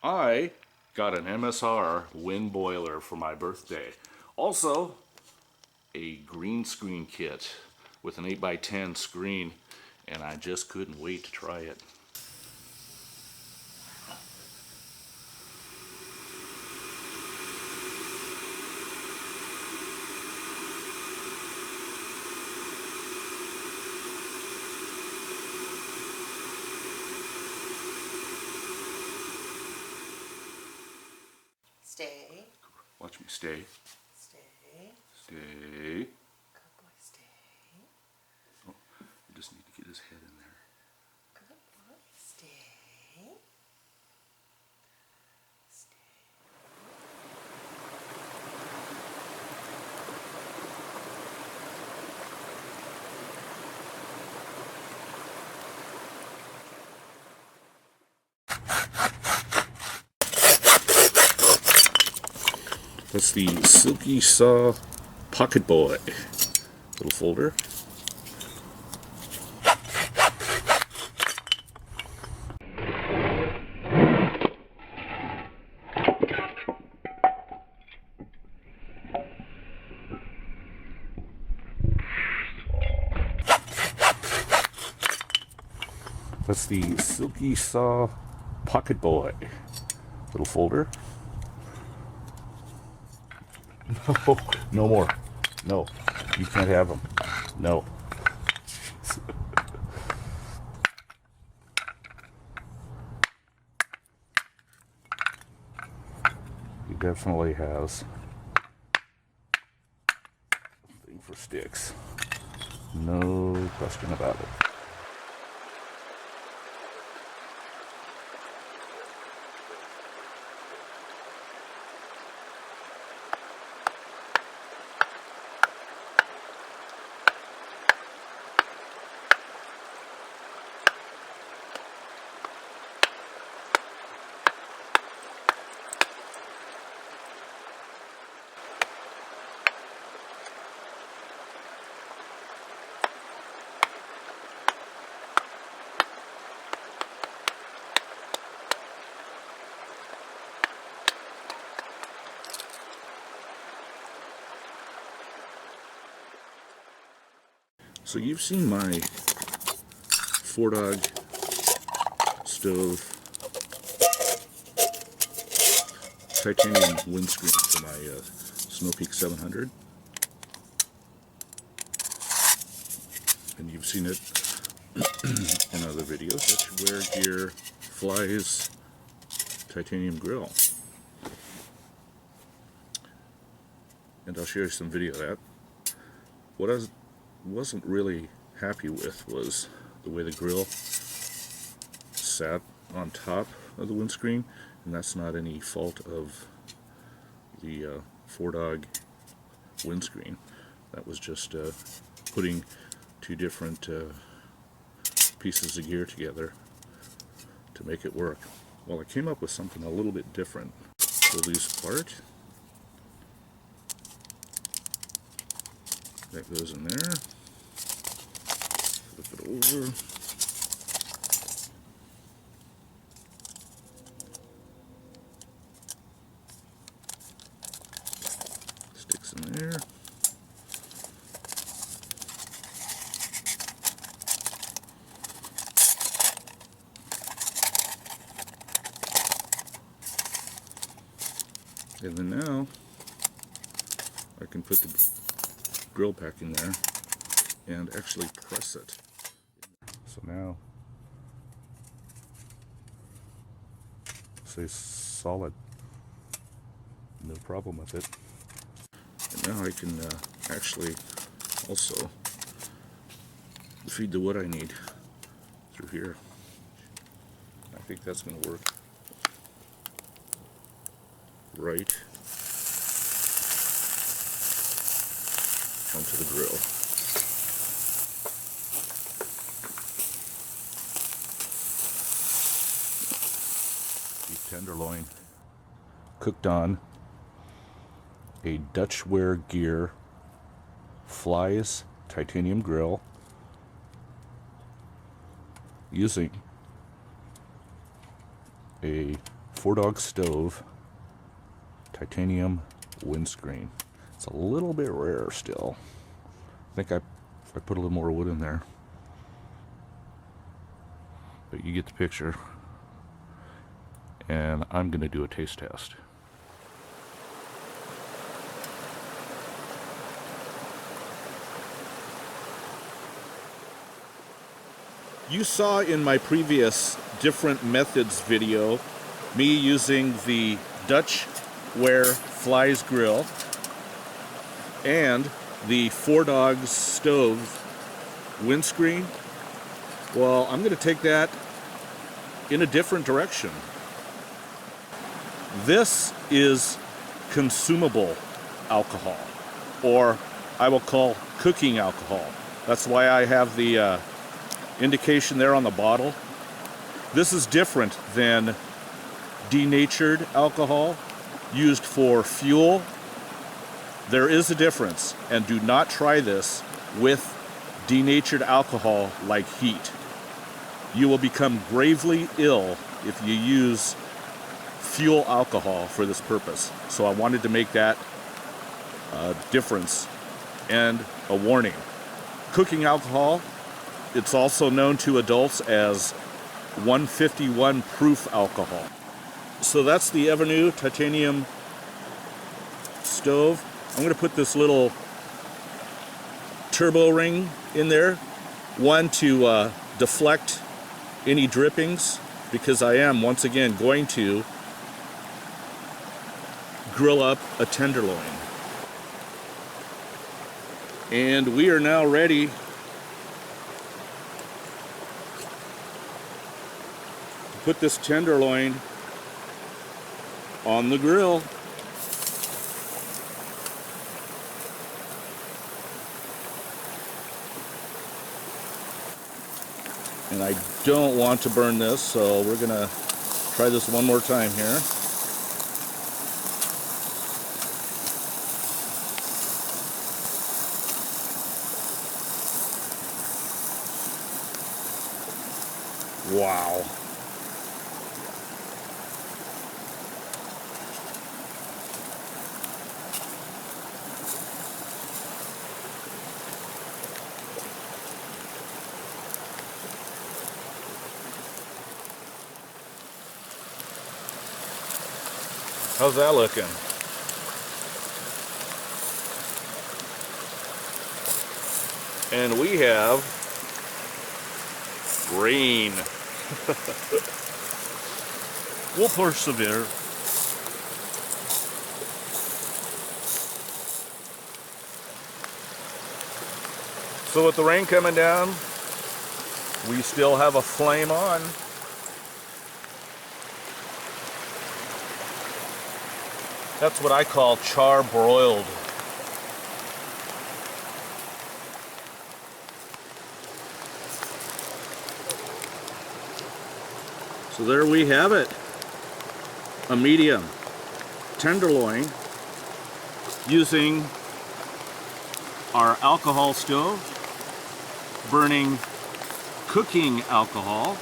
I got an MSR wind boiler for my birthday. Also, a green screen kit with an 8x10 screen, and I just couldn't wait to try it. Stay. Watch me stay. Stay. Stay. Good boy, stay. Oh, I just need to get his head in there. Good boy, stay. Stay. That's the Silky Saw Pocket Boy. Little folder. That's the Silky Saw Pocket Boy. Little folder. No, no more. No, you can't have them. No. He definitely has something for sticks. No question about it. So you've seen my 4-dog stove titanium windscreen for my Snow Peak 700, and you've seen it in other videos. Dutch Gear Flies titanium grill, and I'll show you some video of that. What I wasn't really happy with was the way the grill sat on top of the windscreen, and that's not any fault of the 4-dog windscreen. That was just putting two different pieces of gear together to make it work. Well, I came up with something a little bit different. Pull these apart. That goes in there. Flip it over. Sticks in there. And then now I can put the grill pack in there and actually press it. So now stays solid, no problem with it. And now I can actually also feed the wood I need through here. I think that's going to work right onto the grill. Beef tenderloin cooked on a Dutch Gear Flies titanium grill using a Four Dog Stove titanium windscreen. It's a little bit rare still. I think if I put a little more wood in there. But you get the picture. And I'm going to do a taste test. You saw in my previous different methods video me using the Dutch Ware Flies grill and the Four Dogs stove windscreen. Well, I'm going to take that in a different direction. This is consumable alcohol, or I will call cooking alcohol. That's why I have the indication there on the bottle. This is different than denatured alcohol used for fuel. There is a difference, and do not try this with denatured alcohol like heat. You will become gravely ill if you use fuel alcohol for this purpose. So I wanted to make that difference and a warning. Cooking alcohol, it's also known to adults as 151 proof alcohol. So that's the Avenue titanium stove. I'm going to put this little turbo ring in there, one to deflect any drippings, because I am once again going to grill up a tenderloin. And we are now ready to put this tenderloin on the grill. And I don't want to burn this, so we're gonna try this one more time here. Wow. How's that looking? And we have rain. We'll persevere. So with the rain coming down, we still have a flame on. That's what I call char-broiled. So there we have it. A medium tenderloin using our alcohol stove, burning cooking alcohol,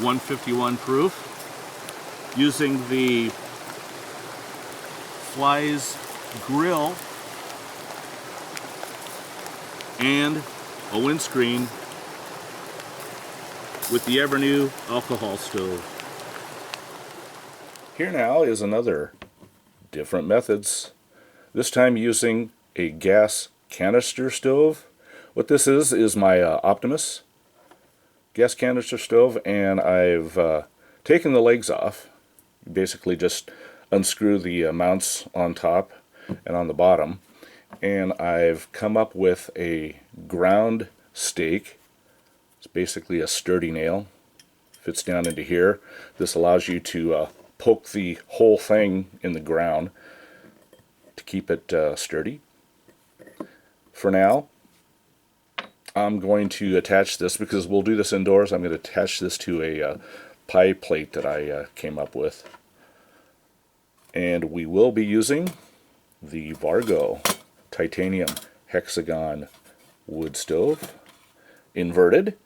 151 proof, using the Flies grill and a windscreen with the ever new alcohol stove. Here now is another different methods, this time using a gas canister stove. What this is my Optimus gas canister stove, and I've taken the legs off. Basically just unscrew the mounts on top and on the bottom, and I've come up with a ground stake. It's basically a sturdy nail, fits down into here. This allows you to poke the whole thing in the ground to keep it sturdy. For now, I'm going to attach this, because we'll do this indoors. I'm going to attach this to a pie plate that I came up with. And we will be using the Vargo titanium hexagon wood stove, inverted.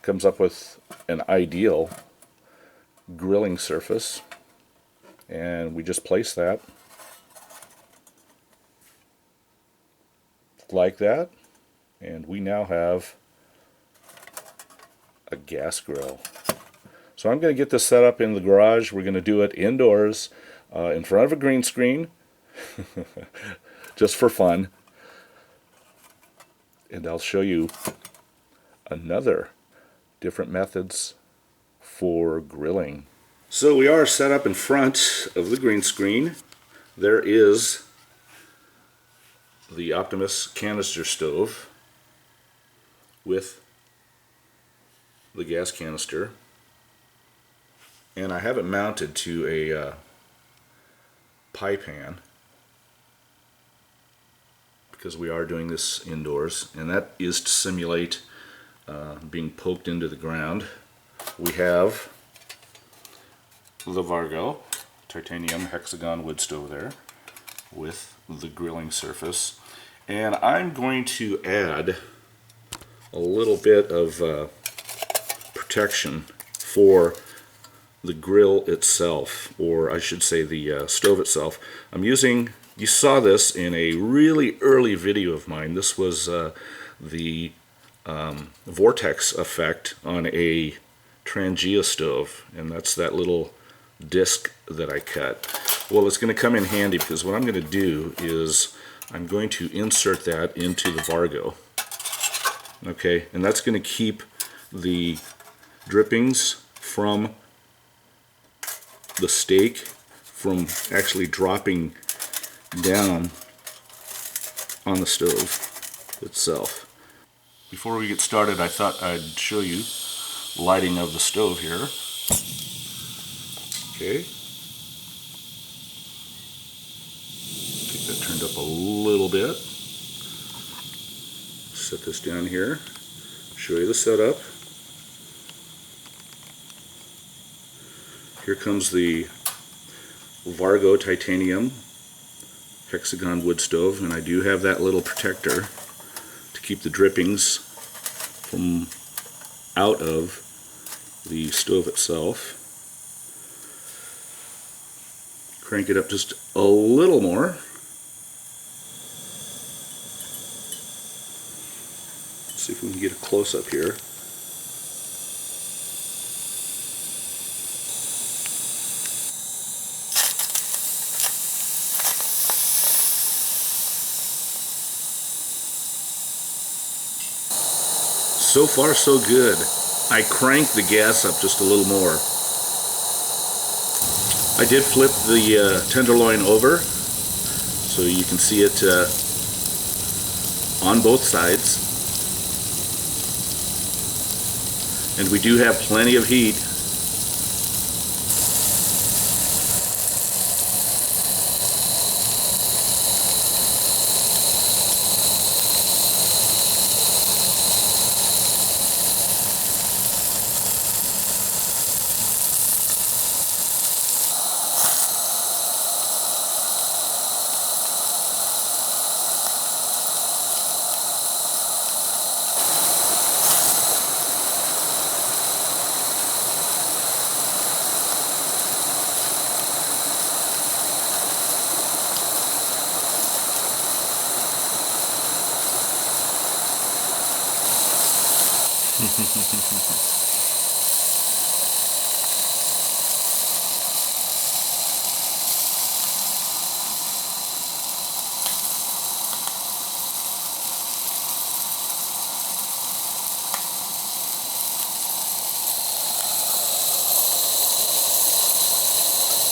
Comes up with an ideal grilling surface, and we just place that like that, and we now have a gas grill. So I'm going to get this set up in the garage. We're going to do it indoors in front of a green screen just for fun, and I'll show you another different methods for grilling. So we are set up in front of the green screen. There is the Optimus canister stove with the gas canister, and I have it mounted to a pie pan because we are doing this indoors, and that is to simulate being poked into the ground. We have the Vargo titanium hexagon wood stove there with the grilling surface, and I'm going to add a little bit of protection for the grill itself, or I should say the stove itself. I'm using, you saw this in a really early video of mine. This was the vortex effect on a Trangia stove, and that's that little disc that I cut. Well, it's going to come in handy because what I'm going to do is I'm going to insert that into the Vargo. Okay, and that's going to keep the drippings from the steak from actually dropping down on the stove itself. Before we get started, I thought I'd show you lighting of the stove here. Okay. Get that turned up a little bit. Set this down here. Show you the setup. Here comes the Vargo titanium hexagon wood stove, and I do have that little protector to keep the drippings from out of the stove itself. Crank it up just a little more. See if we can get a close-up here. So far, so good. I cranked the gas up just a little more. I did flip the tenderloin over so you can see it on both sides. And we do have plenty of heat.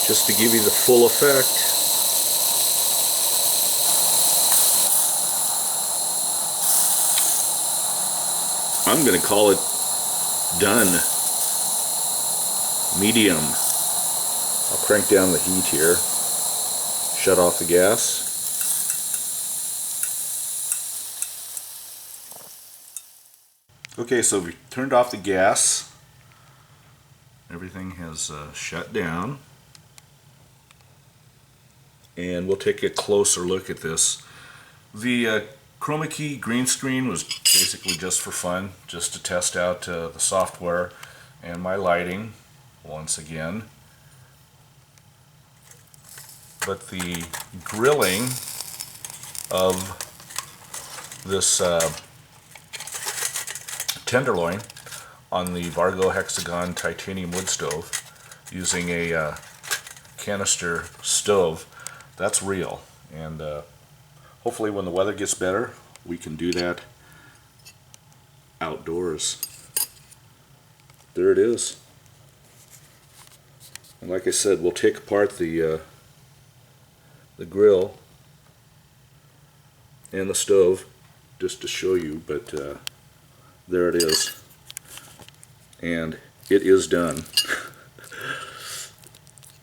Just to give you the full effect. I'm going to call it done. Medium. I'll crank down the heat here. Shut off the gas. Okay, so we turned off the gas. Everything has shut down. And we'll take a closer look at this. The chroma key green screen was basically just for fun, just to test out the software and my lighting. once again. But the grilling of this tenderloin on the Vargo Hexagon titanium wood stove using a canister stove, that's real. And hopefully when the weather gets better, we can do that outdoors. There it is. And like I said, we'll take apart the grill and the stove just to show you, but there it is. And it is done.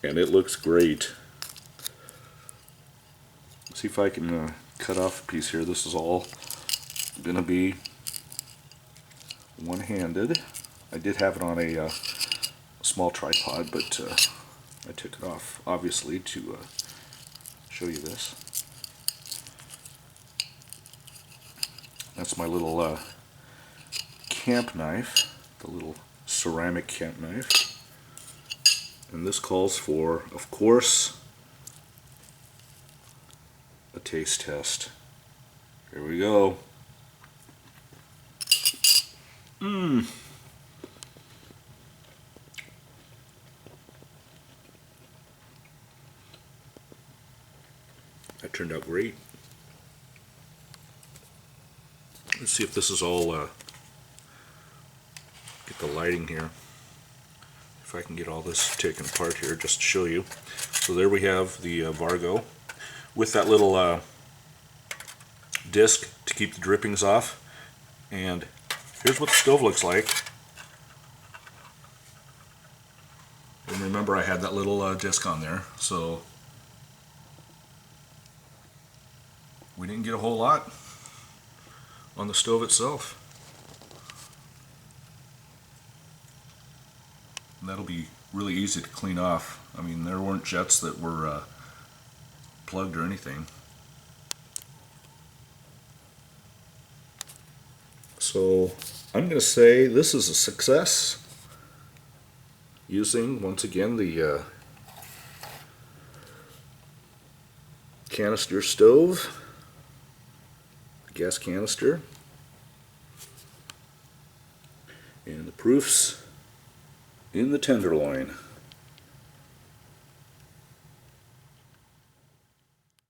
And it looks great. See if I can cut off a piece here. This is all gonna be one-handed. I did have it on a small tripod, but I took it off obviously to show you this. That's my little camp knife, the little ceramic camp knife. And this calls for, of course, a taste test. Here we go. That turned out great. Let's see if this is all, get the lighting here. If I can get all this taken apart here just to show you. So there we have the Vargo with that little disc to keep the drippings off. And here's what the stove looks like. And remember, I had that little disc on there, so we didn't get a whole lot on the stove itself. And that'll be really easy to clean off. I mean, there weren't jets that were plugged or anything. So I'm going to say this is a success, using once again the canister stove, gas canister, and the proofs in the tenderloin.